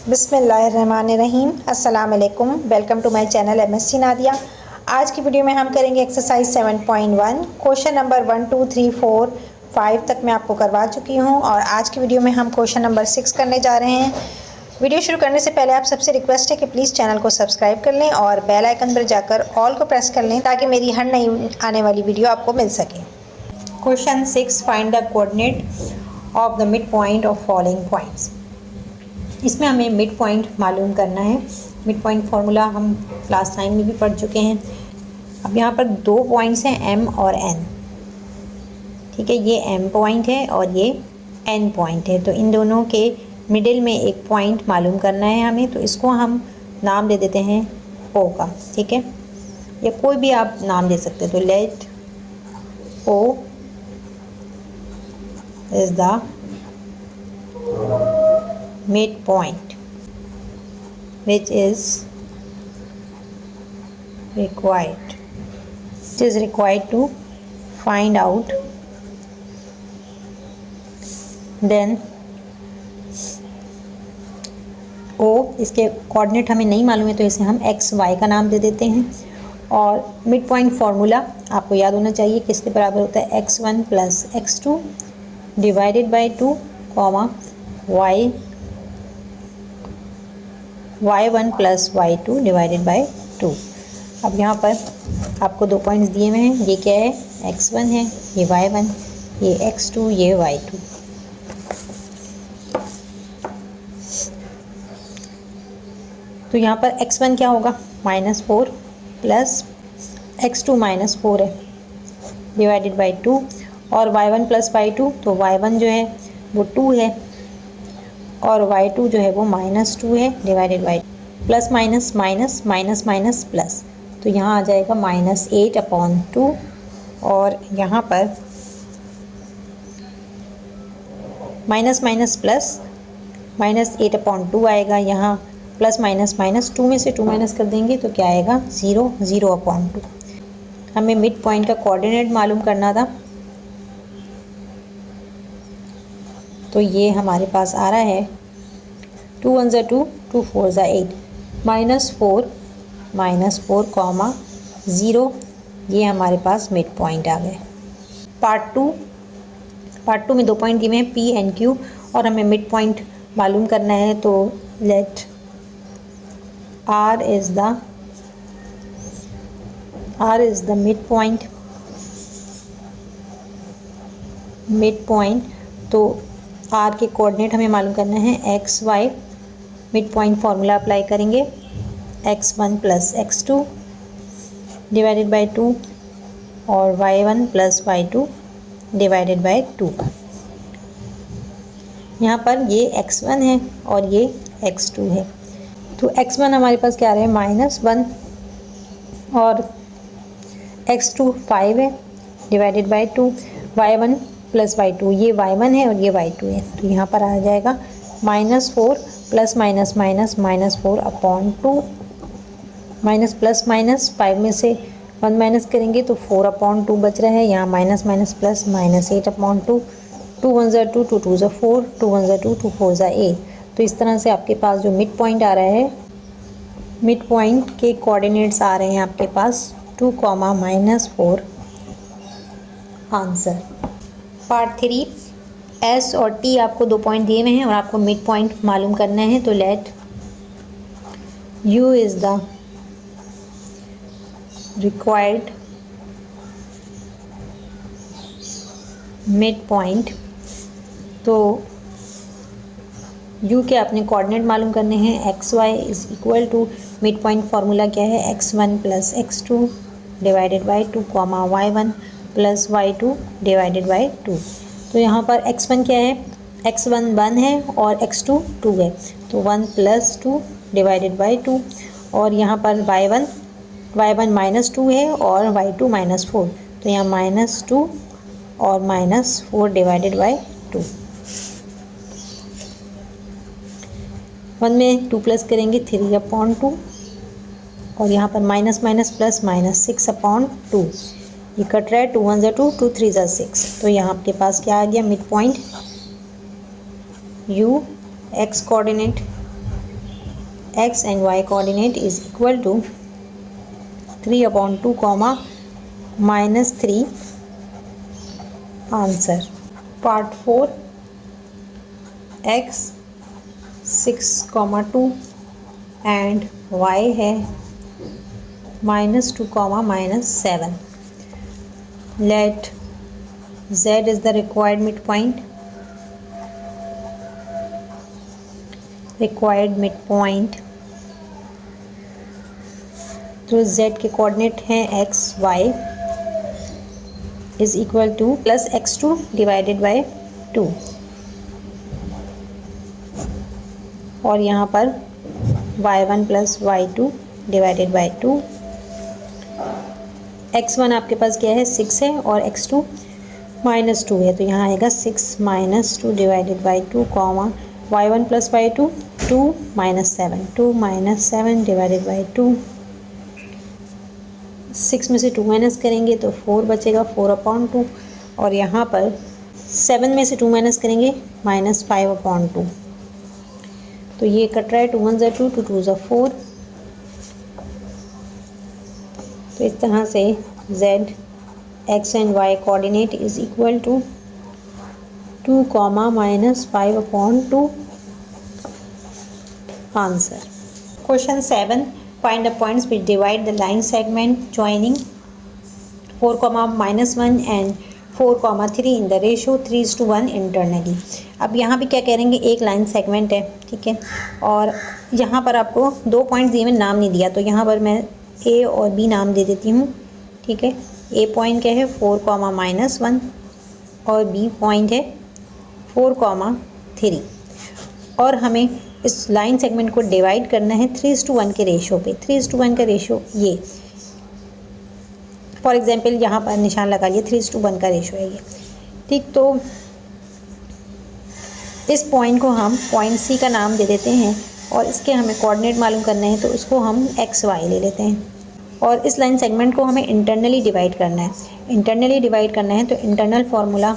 बिस्मिल्लाहिर्रहमानिर्रहीम। अस्सलाम वालेकुम। Welcome to my channel MSc Nadia. आज की वीडियो में हम करेंगे एक्सरसाइज 7.1। क्वेश्चन नंबर 1 2 3 4 5 तक मैं आपको करवा चुकी हूं और आज की वीडियो में हम क्वेश्चन नंबर 6 करने जा रहे हैं। वीडियो शुरू करने से पहले आप सबसे रिक्वेस्ट है कि प्लीज़ चैनल को सब्सक्राइब कर लें और बेल आइकन पर जाकर ऑल को प्रेस कर लें ताकि मेरी हर नई आने वाली वीडियो आपको मिल सके। Question 6, find the coordinate of the mid point of following points. इसमें हमें मिड पॉइंट मालूम करना है। मिड पॉइंट फार्मूला हम क्लास 9 में भी पढ़ चुके हैं। अब यहाँ पर दो पॉइंट्स हैं एम और एन, ठीक है। ये एम पॉइंट है और ये एन पॉइंट है, तो इन दोनों के मिडिल में एक पॉइंट मालूम करना है हमें। तो इसको हम नाम दे देते हैं ओ का, ठीक है, या कोई भी आप नाम दे सकते हैं। तो let O is the midpoint which is required. It is required to find out. Then O, इसके कोऑर्डिनेट हमें नहीं मालूम है तो इसे हम एक्स वाई का नाम दे देते हैं। और मिड पॉइंट फार्मूला आपको याद होना चाहिए किसके बराबर होता है, x1 plus x2 divided by 2 comma y1 plus y2 divided by 2। अब यहाँ पर आपको दो पॉइंट्स दिए हुए हैं। ये क्या है, x1 है, ये y1, ये x2, ये y2। तो यहाँ पर x1 क्या होगा, -4 प्लस x2 -4 है डिवाइडेड बाई 2, और y1 प्लस y2, तो y1 जो है वो 2 है और y2 जो है वो -2 है divided by plus minus minus minus minus plus, तो यहाँ आ जाएगा -8/2। और यहाँ पर माइनस माइनस प्लस -8/2 आएगा। यहाँ प्लस माइनस माइनस 2 में से 2 माइनस कर देंगे तो क्या आएगा, 0/2। हमें मिड पॉइंट का कोऑर्डिनेट मालूम करना था, तो ये हमारे पास आ रहा है 2 1 ज़ा 2, 2 4 ज़ा 8, -4 कॉमा 0, ये हमारे पास मिड पॉइंट आ गए। पार्ट टू में दो पॉइंट दिए हैं P एंड Q और हमें मिड पॉइंट मालूम करना है। तो let R is the mid point. तो R के कोऑर्डिनेट हमें मालूम करना है, x y. Mid point formula apply करेंगे, x1 plus x2 divided by 2 और y1 plus y2 divided by 2। यहाँ पर ये x1 है और ये x2 है। तो x1 हमारे पास क्या आ रहा है, -1, और x2 5 है divided by 2, y1 plus y2, ये y1 है और ये y2 है। तो यहाँ पर आ जाएगा -4 plus minus minus -4/2, minus plus minus 5 में से 1 माइनस करेंगे तो 4/2 बच रहा है। यहाँ माइनस माइनस प्लस -8/2, 2 1 ज़ा 2, 2 2 ज़ा 4, 2 1 ज़ा 2, 2 4 ज़ा 8। तो इस तरह से आपके पास जो मिड पॉइंट आ रहा है, मिड पॉइंट के कोऑर्डिनेट्स आ रहे हैं आपके पास 2, -4। आंसर। पार्ट 3, S और T आपको दो पॉइंट दिए हुए हैं और आपको मिड पॉइंट मालूम करना है। तो let U is the required mid point. तो U के अपने कोऑर्डिनेट मालूम करने हैं, XY is equal to, mid point formula क्या है, x1 plus x2 divided by 2 comma y1 plus y2 divided by 2। तो यहाँ पर x1 क्या है, x1 1 है और x2 2 है, तो 1 प्लस 2 डिवाइडेड बाई 2। और यहाँ पर y1 -2 है और y2 -4, तो यहाँ -2 और -4 डिवाइडेड बाई 2। 1 में 2 प्लस करेंगे 3/2, और यहाँ पर माइनस माइनस प्लस -6/2। ये कट रहा है, 2 1 ज़ा 2, 2 3 ज़ा 6। तो यहाँ आपके पास क्या आ गया, mid point U, x coordinate x and y coordinate is equal to 3/2 comma -3 answer. Part 4 x 6,2 and y है -2, -7। Let z is the required midpoint. तो z के कोऑर्डिनेट हैं x y is equal to +x2 divided by 2 और यहाँ पर y1 + y2 divided by 2। x1 आपके पास क्या है 6 है और x2 -2 है, तो यहाँ आएगा 6 - 2 divided by 2 comma y1 + y2 2 - 7 divided by 2। 6 में से 2 माइनस करेंगे तो 4 बचेगा 4/2 और यहाँ पर 7 में से 2 माइनस करेंगे -5/2। तो ये कट रहा है 2 × 1 = 2 2 × 2 = 4। तो इस तरह से z x and y coordinate is equal to 2, -5/2 answer. Question 7 find the points which divide the line segment joining 4, -1 and 4, 3 in the ratio 3:1 internally। अब यहाँ भी क्या करेंगे, एक लाइन सेगमेंट है, ठीक है, और यहाँ पर आपको 2 पॉइंट्स दिए, में नाम नहीं दिया, तो यहाँ पर मैं ए और बी नाम दे देती हूँ, ठीक है। ए पॉइंट क्या है 4, -1 और बी पॉइंट है 4, 3 और हमें इस लाइन सेगमेंट को डिवाइड करना है 3:1 के रेशो पे। 3:1 का रेशो ये, फॉर एग्जांपल यहाँ पर निशान लगा लिए, 3:1 का रेशो है ये, ठीक। तो इस पॉइंट को हम पॉइंट सी का नाम दे देते हैं और इसके हमें कोऑर्डिनेट मालूम करना है, तो इसको हम एक्स वाई ले लेते हैं। और इस लाइन सेगमेंट को हमें इंटरनली डिवाइड करना है। इंटरनली डिवाइड करना है तो इंटरनल फार्मूला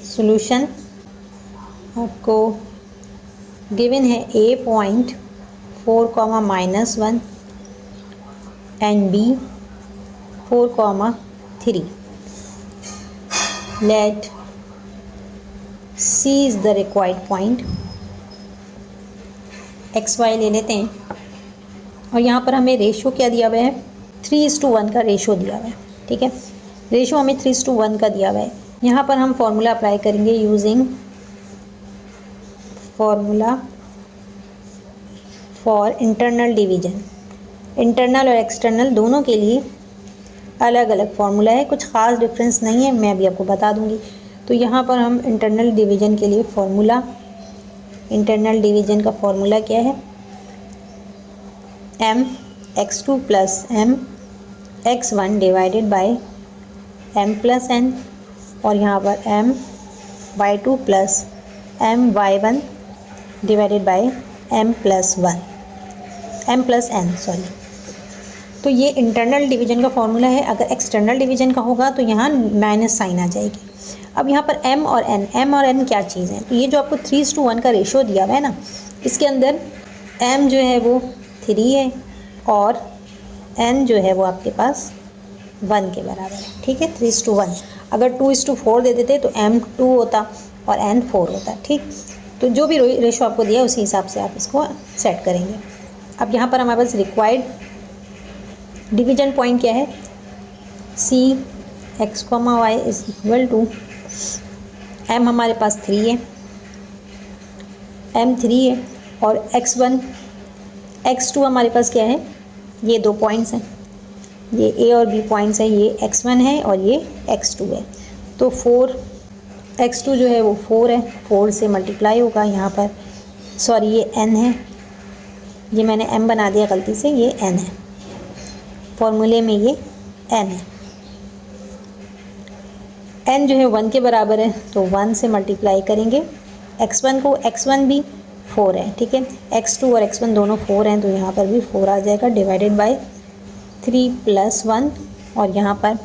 सॉल्यूशन आपको गिवन है A point 4, -1 and B 4, 3। Let C is the required point. X y ले लेते हैं और यहाँ पर हमें रेशो क्या दिया हुआ है 3:1 का रेशो दिया हुआ है, ठीक है। रेशो हमें 3:1 का दिया हुआ है। यहाँ पर हम फॉर्मूला अप्लाई करेंगे using formula for internal division. Internal और एक्सटर्नल दोनों के लिए अलग अलग फार्मूला है, कुछ ख़ास डिफरेंस नहीं है, मैं अभी आपको बता दूंगी। तो यहाँ पर हम इंटरनल डिवीजन के लिए फार्मूला, इंटरनल डिवीजन का फार्मूला क्या है, m(x2 + m(x1) divided by m+n और यहाँ पर m(y2 + m(y1) divided by m+n sorry. तो ये इंटरनल डिवीजन का फॉर्मूला है। अगर एक्सटर्नल डिवीजन का होगा तो यहाँ माइनस साइन आ जाएगी। अब यहाँ पर m और n क्या चीज़ है, तो ये जो आपको 3:1 का रेशो दिया हुआ है ना, इसके अंदर m जो है वो 3 है और n जो है वो आपके पास 1 के बराबर है, ठीक है। 3:1। अगर 2:4 दे देते तो m 2 होता और n 4 होता, ठीक। तो जो भी रेशो आपको दिया उसी हिसाब से आप इसको सेट करेंगे। अब यहाँ पर हमारे पास रिक्वायर्ड डिवीजन पॉइंट क्या है, C x, y is equal to m हमारे पास 3 है, m 3 है और x1 x2 हमारे पास क्या है, ये 2 पॉइंट्स हैं, ये a और b पॉइंट्स हैं, ये x1 है और ये x2 है। तो 4 x2 जो है वो 4 है, 4 से मल्टीप्लाई होगा यहाँ पर, सॉरी ये n है, ये मैंने m बना दिया गलती से, ये n है, फॉर्मूले में ये n है। n जो है 1 के बराबर है तो 1 से मल्टीप्लाई करेंगे x1 को, x1 भी 4 है, ठीक है। x2 और x1 दोनों 4 हैं तो यहाँ पर भी 4 आ जाएगा, डिवाइडेड बाय 3 + 1 और यहाँ पर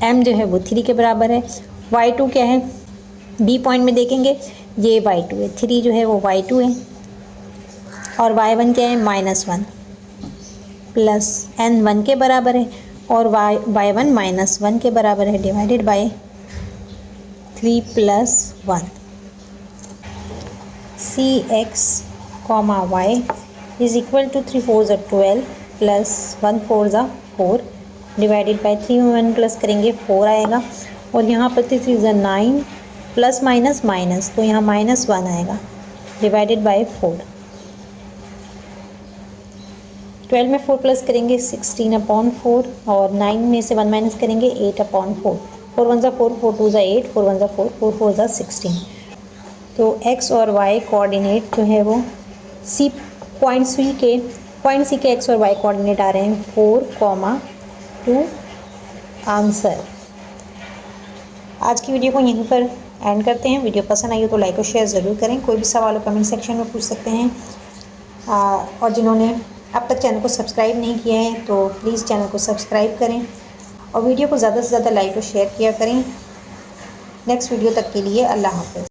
m जो है वो 3 के बराबर है। y2 क्या है, b पॉइंट में देखेंगे ये y2 है, 3 जो है वो y2 है और y1 क्या है -1 प्लस n 1 के बराबर है और y1 -1 के बराबर है, divided by 3 + 1 cx, y is equal to 3 4 = 12 plus 1 4 = 4 divided by 3 में 1 प्लस करेंगे 4 आएगा और यहाँ पर 3 3 = 9 प्लस माइनस माइनस तो यहाँ -1 आएगा डिवाइडेड बाय 4। 12 में 4 प्लस करेंगे 16/4 और 9 में से 1 माइनस करेंगे 8/4। 4 1 = 4 4 2 = 8 4 1 = 4 4 4 = 16। तो x और y कोऑर्डिनेट जो है वो पॉइंट सी के x और y कोऑर्डिनेट आ रहे हैं 4, 2। आंसर। आज की वीडियो को यहीं पर एंड करते हैं। वीडियो पसंद आई हो तो लाइक और शेयर ज़रूर करें। कोई भी सवाल हो कमेंट सेक्शन में पूछ सकते हैं। और जिन्होंने अब तक चैनल को सब्सक्राइब नहीं किया है तो प्लीज़ चैनल को सब्सक्राइब करें और वीडियो को ज़्यादा से ज़्यादा लाइक और शेयर किया करें। नेक्स्ट वीडियो तक के लिए अल्लाह हाफ़िज़।